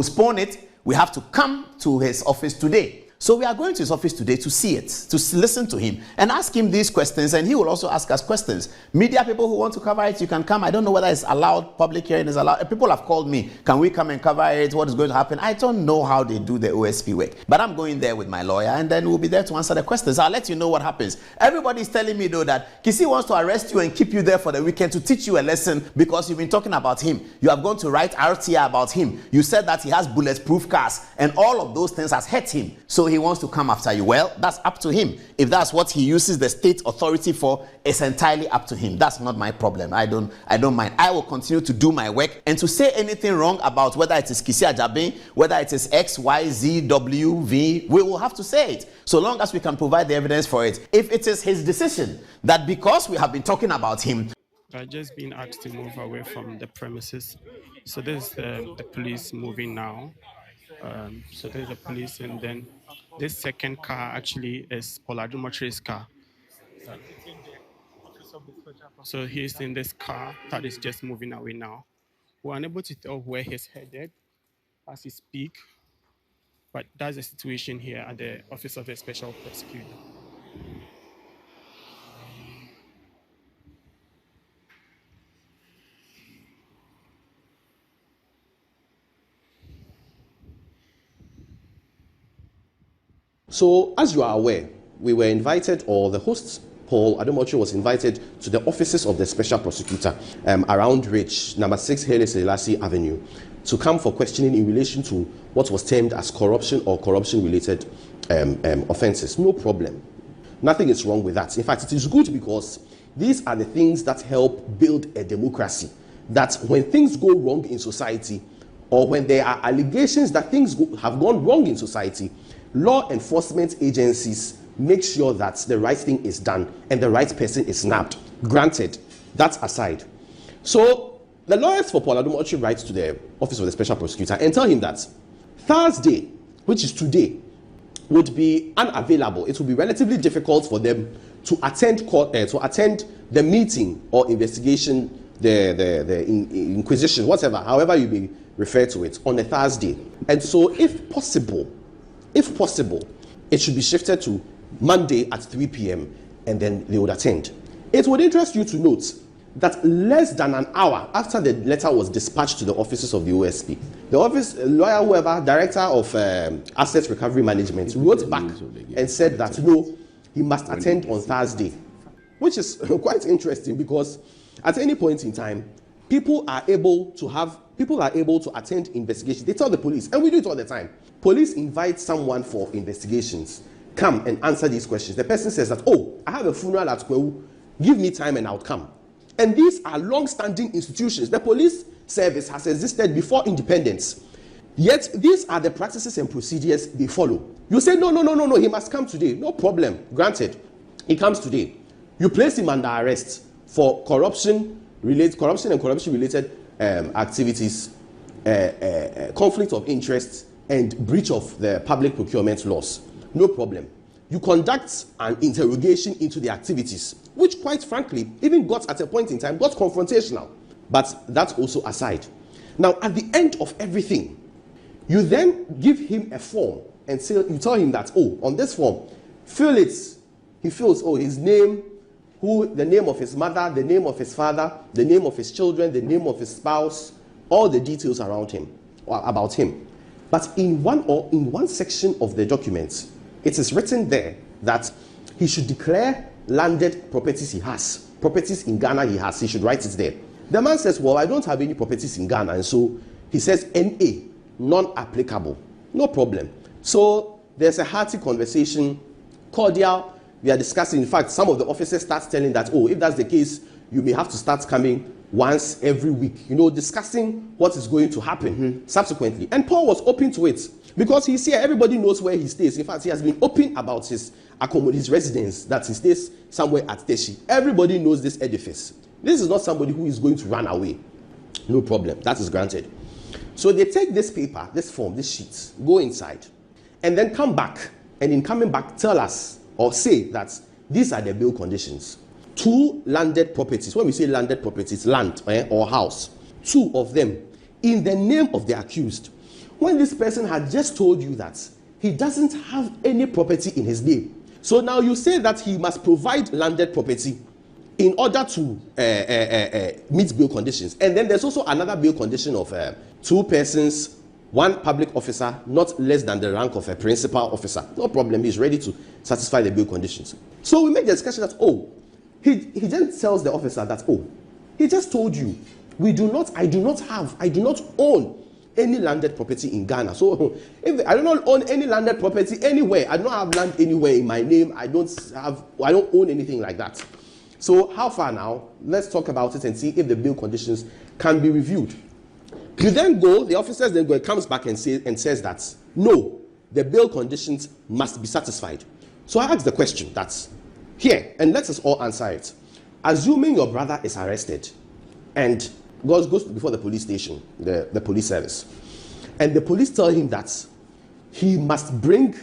postpone it, we have to come to his office today. So we are going to his office today to see it, to listen to him and ask him these questions, and he will also ask us questions. Media people who want to cover it, you can come. I don't know whether it's allowed, public hearing is allowed. People have called me, can we come and cover it? What is going to happen? I don't know how they do the OSP work, but I'm going there with my lawyer, and then we'll be there to answer the questions. I'll let you know what happens. Everybody is telling me though that Kisi wants to arrest you and keep you there for the weekend to teach you a lesson because you've been talking about him. You have gone to write RTI about him. You said that he has bulletproof cars, and all of those things has hurt him. So he wants to come after you. Well, that's up to him. If that's what he uses the state authority for, it's entirely up to him. That's not my problem. I don't mind. I will continue to do my work, and to say anything wrong about whether it is Kisi Ajabe, whether it is X, Y, Z, W, V, we will have to say it, so long as we can provide the evidence for it. If it is his decision that because we have been talking about him, I've just been asked to move away from the premises. So there's the police moving now. So there's the police, and then this second car actually is Paul Adumoche's car. So he's in this car that is just moving away now. We're unable to tell where he's headed as he speaks, but that's the situation here at the Office of the Special Prosecutor. So, as you are aware, we were invited, or the host, Paul Adumoche, was invited to the offices of the Special Prosecutor around Ridge, number 6 Haile Selassie Avenue, to come for questioning in relation to what was termed as corruption or corruption-related offences. No problem. Nothing is wrong with that. In fact, it is good because these are the things that help build a democracy. That when things go wrong in society, or when there are allegations that things have gone wrong in society, law enforcement agencies make sure that the right thing is done and the right person is nabbed. Granted, that aside. So the lawyers for Paul Adumoche write to the Office of the Special Prosecutor and tell him that Thursday, which is today, would be unavailable. It will be relatively difficult for them to attend the meeting or investigation, the inquisition, whatever, however you may refer to it, on a Thursday. And so if possible, it should be shifted to Monday at 3 p.m. and then they would attend. It would interest you to note that less than an hour after the letter was dispatched to the offices of the OSP, the office lawyer, whoever, director of asset recovery management, wrote back and said that no, he must attend on Thursday, which is quite interesting because at any point in time, people are able to attend investigations. They tell the police, and we do it all the time. Police invite someone for investigations. Come and answer these questions. The person says that, oh, I have a funeral at Kwewu. Give me time and I'll come. And these are long-standing institutions. The police service has existed before independence. Yet these are the practices and procedures they follow. You say, no, he must come today. No problem. Granted, he comes today. You place him under arrest for corruption and corruption-related activities, conflict of interest, and breach of the public procurement laws. No problem. You conduct an interrogation into the activities, which quite frankly, even got at a point in time, got confrontational. But that's also aside. Now, at the end of everything, you then give him a form and say, you tell him that, oh, on this form, fill it. He fills, his name, the name of his mother, the name of his father, the name of his children, the name of his spouse, all the details around him, or about him. But in one section of the document, it is written there that he should declare landed properties he has. Properties in Ghana he has. He should write it there. The man says, well, I don't have any properties in Ghana. And so he says, NA, non-applicable. No problem. So there's a hearty conversation, cordial. We are discussing. In fact, some of the officers start telling that, oh, if that's the case, you may have to start coming once every week, discussing what is going to happen subsequently. And Paul was open to it because he's here. Everybody knows where he stays. In fact, he has been open about his residence, that he stays somewhere at Teshi. Everybody knows this edifice. This is not somebody who is going to run away. No problem. That is granted. So they take this paper, this form, this sheet, go inside, and then come back. And in coming back, tell us or say that these are the bail conditions. 2 landed properties. When we say landed properties, land or house. 2 of them in the name of the accused when this person had just told you that he doesn't have any property in his name. So now you say that he must provide landed property in order to meet bail conditions. And then there's also another bail condition of 2 persons, 1 public officer, not less than the rank of a principal officer. No problem, he's ready to satisfy the bail conditions. So we make the discussion that, he then tells the officer that, he just told you, I do not own any landed property in Ghana. So if I do not own any landed property anywhere, I don't have land anywhere in my name, I don't own anything like that. So how far now? Let's talk about it and see if the bail conditions can be reviewed. You then go, the officers then go, it comes back and says that, no, the bail conditions must be satisfied. So I ask the question that's here, and let us all answer it. Assuming your brother is arrested and goes before the police station, the police service, and the police tell him that he must bring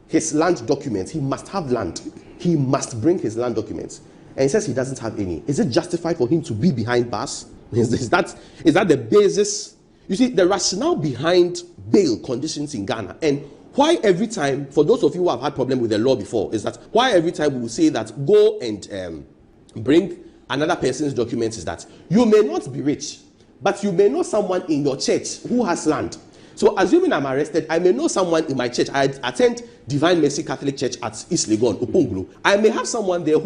his land documents, he must have land, he must bring his land documents, and he says he doesn't have any. Is it justified for him to be behind bars? Is that the basis? You see, the rationale behind bail conditions in Ghana, and why every time, for those of you who have had problem with the law before, is that why every time we will say that go and bring another person's documents, is that you may not be rich, but you may know someone in your church who has land. So assuming I'm arrested, I may know someone in my church. I attend Divine Mercy Catholic Church at East Legon, Uponglu. I may have someone there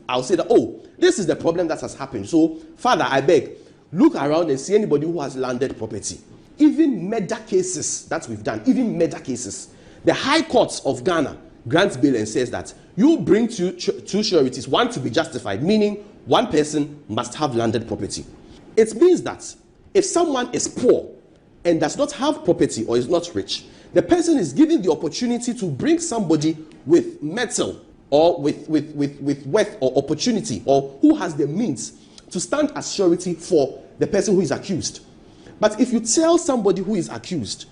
I'll say that, this is the problem that has happened. So, Father, I beg, look around and see anybody who has landed property. Even murder cases that we've done, the High Courts of Ghana grants bail and says that you bring two sureties, one to be justified, meaning one person must have landed property. It means that if someone is poor and does not have property or is not rich, the person is given the opportunity to bring somebody with metal or with wealth or opportunity, or who has the means to stand as surety for the person who is accused. But if you tell somebody who is accused,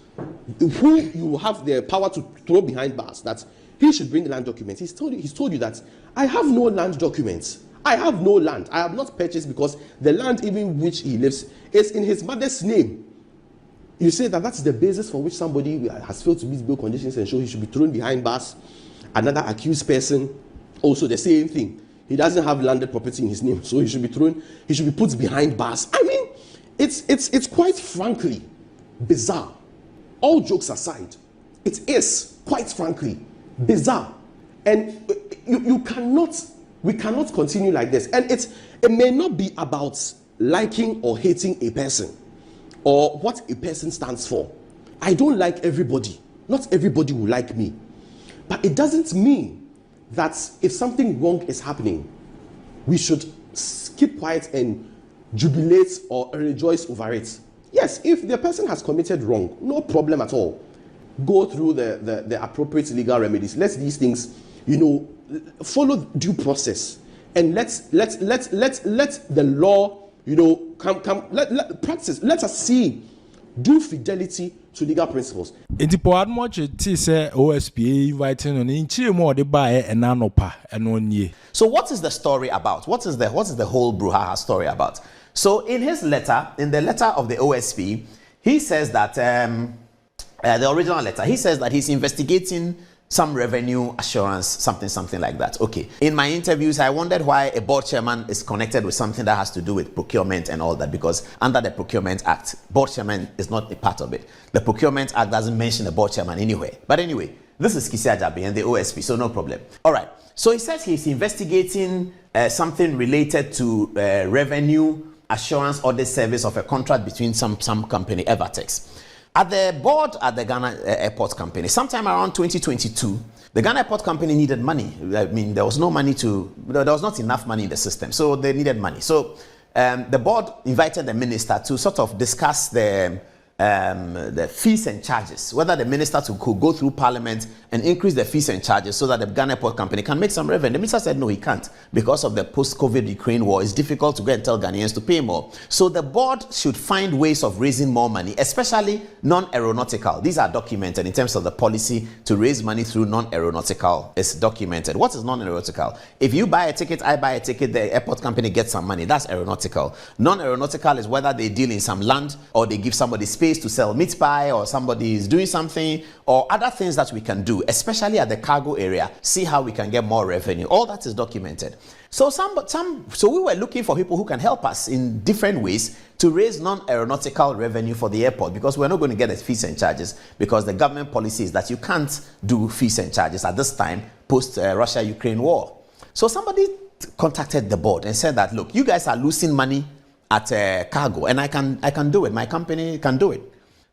who you have the power to throw behind bars, that he should bring land documents, he's told you that I have no land documents. I have no land. I have not purchased, because the land even which he lives is in his mother's name. You say that that's the basis for which somebody has failed to meet bail conditions and so he should be thrown behind bars. Another accused person, also the same thing. He doesn't have landed property in his name, so he should be put behind bars. I mean, it's quite frankly bizarre. All jokes aside, it is quite frankly bizarre. And we cannot continue like this. And it may not be about liking or hating a person or what a person stands for. I don't like everybody. Not everybody will like me. But it doesn't mean that if something wrong is happening, we should keep quiet and jubilate or rejoice over it. Yes, if the person has committed wrong, no problem at all. Go through the appropriate legal remedies. Let these things, follow due process, and let the law, practice. Let us see due fidelity to legal principles. So what is the story about? What is the whole brouhaha story about? So in his letter, in the letter of the OSP, he says that the original letter, he says that he's investigating some revenue assurance, something like that. Okay. In my interviews, I wondered why a board chairman is connected with something that has to do with procurement and all that, because under the Procurement Act, board chairman is not a part of it. The Procurement Act doesn't mention a board chairman anywhere. But anyway, this is Kisi Ajabi and the OSP, so no problem. All right. So he says he's investigating something related to revenue assurance audit service of a contract between some company, Evertex. At the board at the Ghana Airport Company, sometime around 2022, the Ghana Airport Company needed money. I mean, there was not enough money in the system, so they needed money. So the board invited the minister to sort of discuss the fees and charges, whether the minister could go through parliament and increase the fees and charges so that the Ghana Airport Company can make some revenue. The minister said no, he can't, because of the post-COVID Ukraine war. It's difficult to go and tell Ghanaians to pay more. So the board should find ways of raising more money, especially non-aeronautical. These are documented in terms of the policy to raise money through non-aeronautical. It's documented. What is non-aeronautical? If you buy a ticket, I buy a ticket, the airport company gets some money. That's aeronautical. Non-aeronautical is whether they deal in some land or they give somebody space space to sell meat pie, or somebody is doing something, or other things that we can do, especially at the cargo area, see how we can get more revenue. All that is documented. So so we were looking for people who can help us in different ways to raise non-aeronautical revenue for the airport, because we're not going to get the fees and charges, because the government policy is that you can't do fees and charges at this time post Russia-Ukraine war. So somebody contacted the board and said that, look, you guys are losing money at cargo, and I can do it. My company can do it.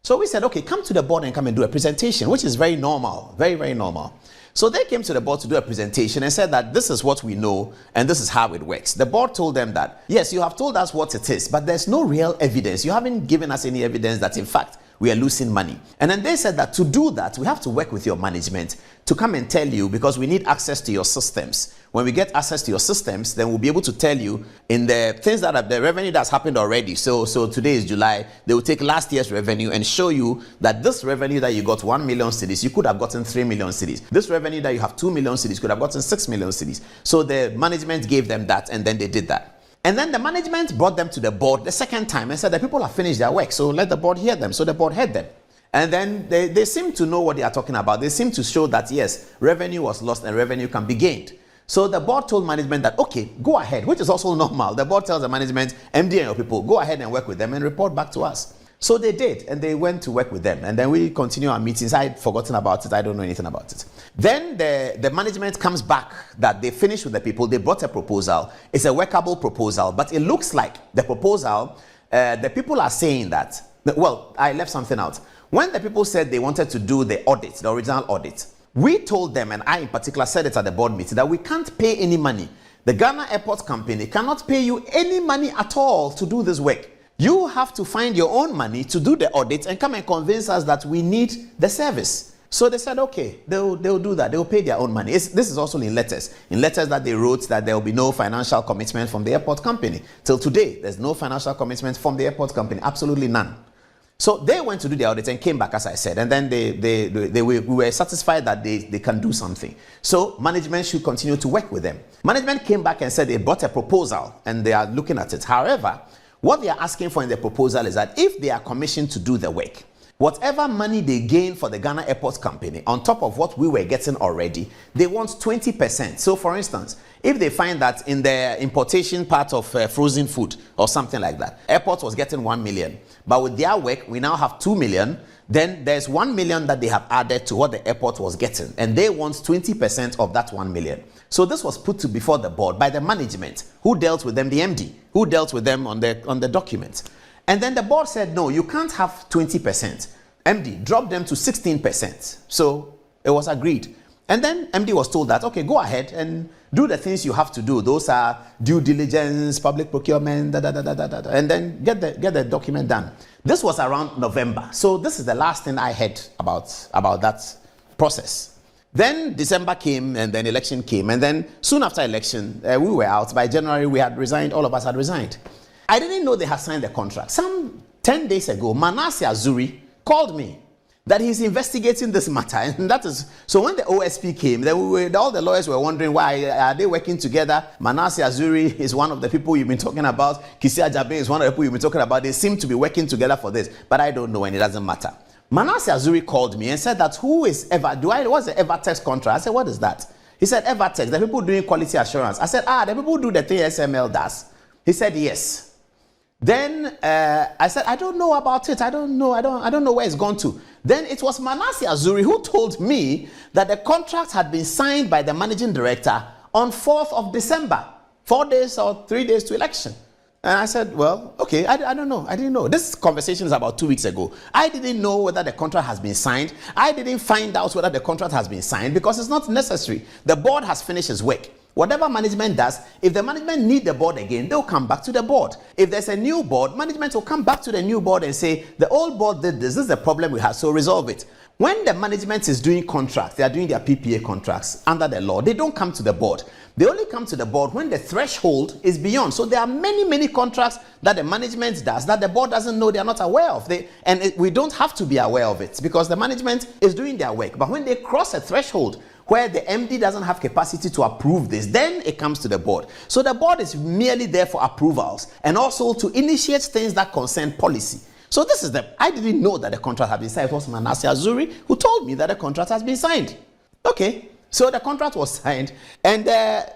So we said, okay, come to the board and come and do a presentation, which is very normal, very, very normal. So they came to the board to do a presentation and said that this is what we know and this is how it works. The board told them that, yes, you have told us what it is, but there's no real evidence. You haven't given us any evidence that, in fact, we are losing money. And then they said that to do that, we have to work with your management to come and tell you, because we need access to your systems. When we get access to your systems, then we'll be able to tell you in the things that are the revenue that's happened already. So today is July. They will take last year's revenue and show you that this revenue that you got 1 million cedis, you could have gotten 3 million cedis. This revenue that you have 2 million cedis, could have gotten 6 million cedis. So the management gave them that, and then they did that. And then the management brought them to the board the second time and said that people have finished their work, so let the board hear them. So the board heard them. And then they seem to know what they are talking about. They seem to show that, yes, revenue was lost and revenue can be gained. So the board told management that, okay, go ahead, which is also normal. The board tells the management, MD and your people, go ahead and work with them and report back to us. So they did, and they went to work with them. And then we continue our meetings. I had forgotten about it. I don't know anything about it. Then the management comes back that they finished with the people. They brought a proposal. It's a workable proposal, but it looks like the proposal, the people are saying that, well, I left something out. When the people said they wanted to do the audit, the original audit, we told them, and I in particular said it at the board meeting, that we can't pay any money. The Ghana Airport Company cannot pay you any money at all to do this work. You have to find your own money to do the audit and come and convince us that we need the service. So they said, okay, they'll do that. They'll pay their own money. This is also in letters. In letters that they wrote that there will be no financial commitment from the airport company. Till today, there's no financial commitment from the airport company. Absolutely none. So they went to do the audit and came back, as I said, and then we were satisfied that they can do something. So management should continue to work with them. Management came back and said they brought a proposal and they are looking at it. However, what they are asking for in the proposal is that if they are commissioned to do the work, whatever money they gain for the Ghana Airport Company, on top of what we were getting already, they want 20%. So for instance, if they find that in the importation part of frozen food or something like that, airport was getting 1 million, but with their work, we now have 2 million, then there's 1 million that they have added to what the airport was getting, and they want 20% of that 1 million. So this was put before the board by the management, who dealt with them, the MD, who dealt with them on the document. And then the board said, no, you can't have 20%. MD dropped them to 16%. So it was agreed. And then MD was told that, okay, go ahead and do the things you have to do. Those are due diligence, public procurement, and then get the document done. This was around November. So this is the last thing I heard about that process. Then December came, and then election came. And then soon after election, we were out. By January, we had resigned. All of us had resigned. I didn't know they had signed the contract. Some 10 days ago, Manasseh Azuri called me that he's investigating this matter. And that is, so when the OSP came, then all the lawyers were wondering, why are they working together? Manasseh Azuri is one of the people you've been talking about. Kisia Jabe is one of the people you've been talking about. They seem to be working together for this, but I don't know, and it doesn't matter. Manasseh Azuri called me and said that, what's the Evertex contract? I said, what is that? He said, Evertex, the people doing quality assurance. I said, the people who do the thing SML does. He said, yes. Then I said, I don't know about it. I don't know where it's gone to. Then it was Manasseh Azuri who told me that the contract had been signed by the managing director on 4th of December, 4 days or 3 days to election. And I said, well, okay, I don't know. I didn't know. This conversation is about 2 weeks ago. I didn't know whether the contract has been signed. I didn't find out whether the contract has been signed because it's not necessary. The board has finished its work. Whatever management does, if the management need the board again, they'll come back to the board. If there's a new board, management will come back to the new board and say, the old board did this is the problem we have, so resolve it. When the management is doing contracts, they are doing their PPA contracts under the law, they don't come to the board. They only come to the board when the threshold is beyond. So there are many contracts that the management does that the board doesn't know, they are not aware of. We don't have to be aware of it because the management is doing their work. But when they cross a threshold where the MD doesn't have capacity to approve this, then it comes to the board. So the board is merely there for approvals and also to initiate things that concern policy. So this is I didn't know that the contract had been signed. It was Manasseh Azuri who told me that the contract has been signed. Okay, so the contract was signed, and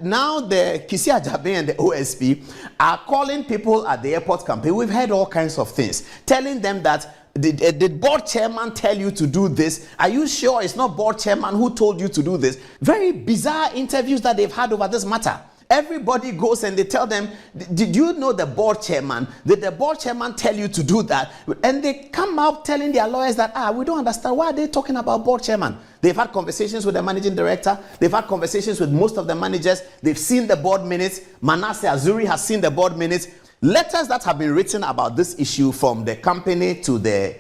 now the Kisi Ajabe and the OSP are calling people at the airport campaign. We've heard all kinds of things, telling them that did board chairman tell you to do this? Are you sure it's not board chairman who told you to do this? Very bizarre interviews that they've had over this matter. Everybody goes and they tell them, did you know the board chairman? Did the board chairman tell you to do that? And they come out telling their lawyers that, we don't understand. Why are they talking about board chairman? They've had conversations with the managing director. They've had conversations with most of the managers. They've seen the board minutes. Manasseh Azuri has seen the board minutes. Letters that have been written about this issue from the company to the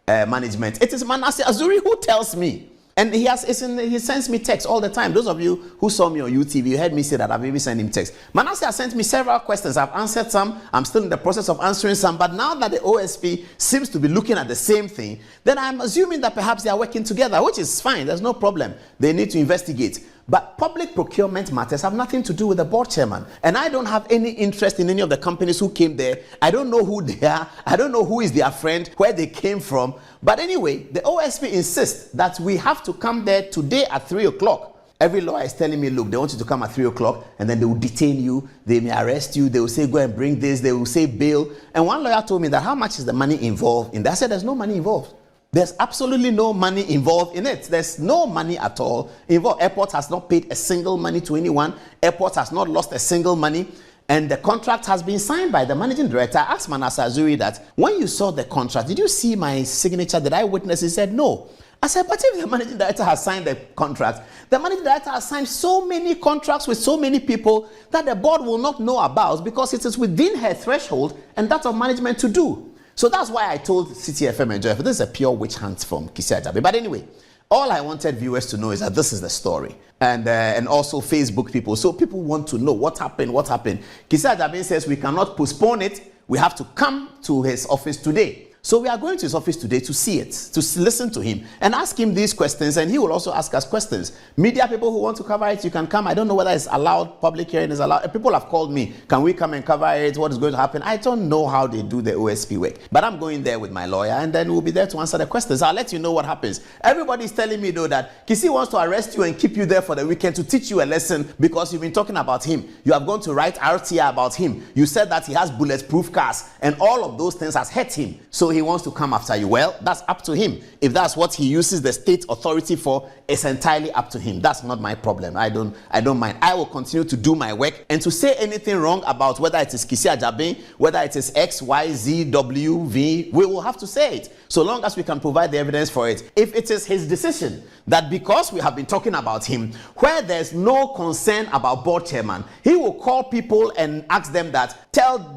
management. It is Manasseh Azuri who tells me. And he sends me texts all the time. Those of you who saw me on YouTube, you heard me say that I've maybe sent him texts. Manasseh has sent me several questions. I've answered some. I'm still in the process of answering some. But now that the OSP seems to be looking at the same thing, then I'm assuming that perhaps they are working together, which is fine. There's no problem. They need to investigate. But public procurement matters have nothing to do with the board chairman. And I don't have any interest in any of the companies who came there. I don't know who they are. I don't know who is their friend, where they came from. But anyway, the OSP insists that we have to come there today at 3 o'clock. Every lawyer is telling me, look, they want you to come at 3 o'clock and then they will detain you. They may arrest you. They will say, go and bring this. They will say bail. And one lawyer told me that how much is the money involved in that? I said, there's no money involved. There's absolutely no money involved in it. There's no money at all involved. Airport has not paid a single money to anyone. Airport has not lost a single money. And the contract has been signed by the managing director. I asked Manasseh Azuri that, when you saw the contract, did you see my signature? Did I witness? He said, no. I said, but if the managing director has signed the contract, the managing director has signed so many contracts with so many people that the board will not know about because it is within her threshold and that of management to do. So that's why I told CTFM and Joy, this is a pure witch hunt from Kisi Ajabe. But anyway, all I wanted viewers to know is that this is the story. And also Facebook people. So people want to know what happened. Kisi Ajabe says we cannot postpone it. We have to come to his office today. So we are going to his office today to see it, to listen to him and ask him these questions, and he will also ask us questions. Media people who want to cover it, you can come. I don't know whether it's allowed, public hearing is allowed. People have called me, can we come and cover it? What is going to happen? I don't know how they do the OSP work, but I'm going there with my lawyer and then we'll be there to answer the questions. I'll let you know what happens. Everybody's telling me though that Kisi wants to arrest you and keep you there for the weekend to teach you a lesson because you've been talking about him. You have gone to write RTI about him. You said that he has bulletproof cars and all of those things has hurt him. So he wants to come after you. Well, that's up to him. If that's what he uses the state authority for, it's entirely up to him. That's not my problem. I don't mind. I will continue to do my work, and to say anything wrong about whether it is Kisi Ajabe, whether it is X, Y, Z, W, V, we will have to say it, so long as we can provide the evidence for it. If it is his decision that because we have been talking about him, where there's no concern about board chairman, he will call people and ask them that,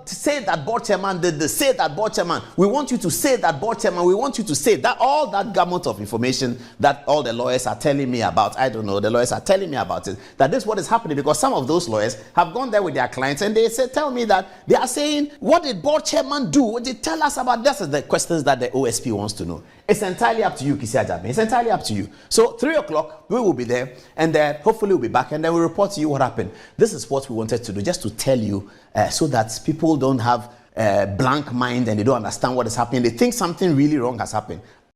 say that board chairman did this, say that board chairman, we want you to say that board chairman, we want you to say that, all that gamut of information that all the lawyers are telling me about, I don't know, the lawyers are telling me about it, that this is what is happening, because some of those lawyers have gone there with their clients and they tell me that they are saying, what did board chairman do? What did they tell us about this? Is the questions that the OSP wants to know. It's entirely up to you, Kisi Ajabe. It's entirely up to you. So 3 o'clock, we will be there, and hopefully we'll be back, and then we'll report to you what happened. This is what we wanted to do, just to tell you, so that people don't have blank mind and they don't understand what is happening. They think something really wrong has happened.